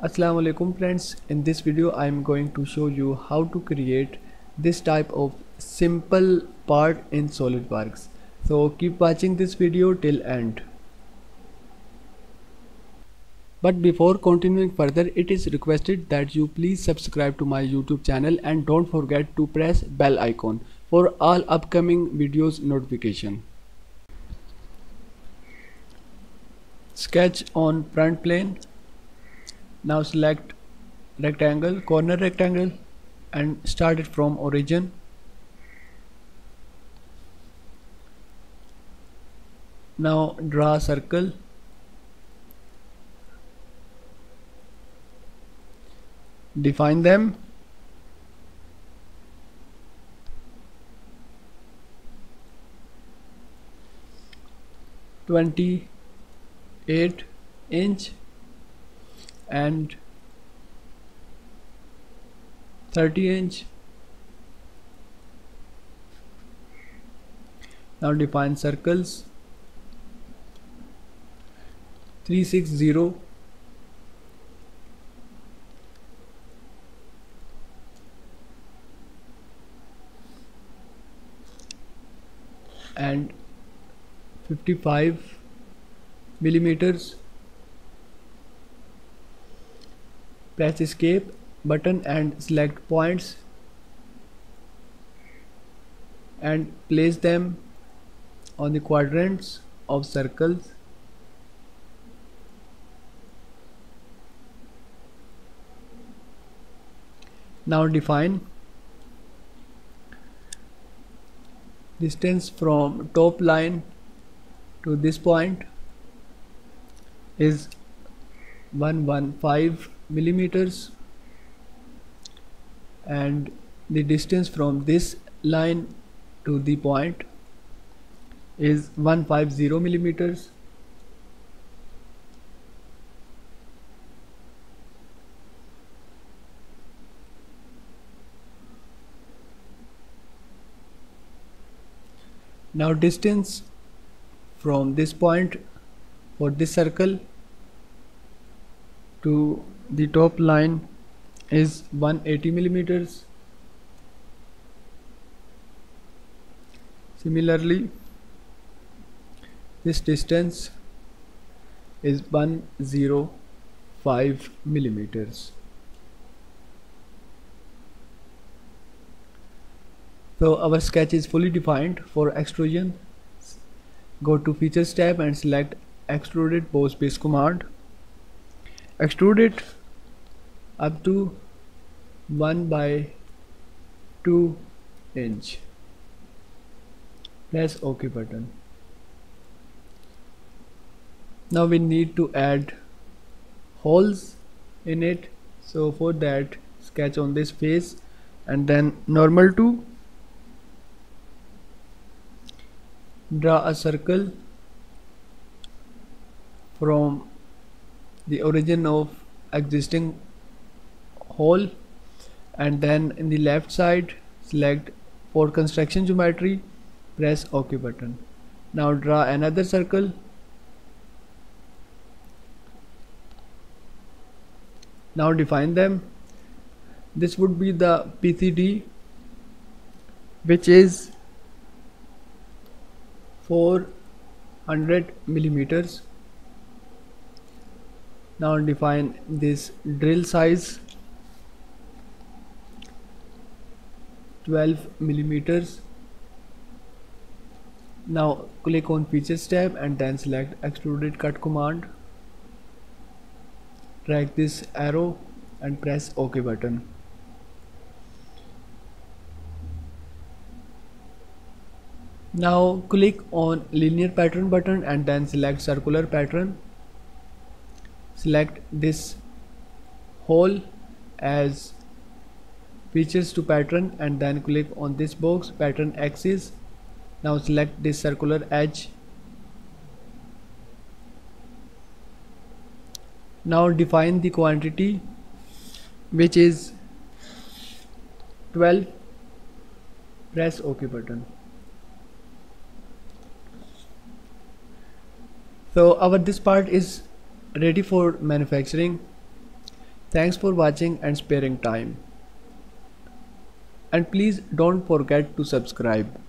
Assalamu alaikum friends. In this video I am going to show you how to create this type of simple part in SolidWorks. So keep watching this video till end. But before continuing further, it is requested that you please subscribe to my YouTube channel and don't forget to press bell icon for all upcoming videos notification. Sketch on front plane. Now select rectangle, corner rectangle, and start it from origin. Now draw a circle. Define them. (28" and 30". Now define circles 360 and 55 millimeters. Press escape button and select points and place them on the quadrants of circles. Now define distance from top line to this point is 115 millimeters, and the distance from this line to the point is 150 millimeters. Now distance from this point for this circle to the top line is 180 millimeters. Similarly, this distance is 105 millimeters. So our sketch is fully defined. For extrusion, go to Features tab and select Extruded Boss Base command. Extrude it up to 1/2 inch. Press OK button. Now we need to add holes in it. So for that, sketch on this face and then normal to. Draw a circle from the origin of existing hole, and then in the left side select for construction geometry, press OK button. Now draw another circle. Now define them. This would be the PCD, which is 400 millimeters. Now define this drill size 12 millimeters. Now click on Features tab and then select Extruded Cut command. Drag this arrow and press OK button. Now click on Linear Pattern button and then select Circular Pattern. Select this hole as Features to Pattern and then click on this box, Pattern Axis. Now select this circular edge. Now define the quantity, which is 12. Press OK button. So this part is ready for manufacturing. Thanks for watching and sparing time. And please don't forget to subscribe.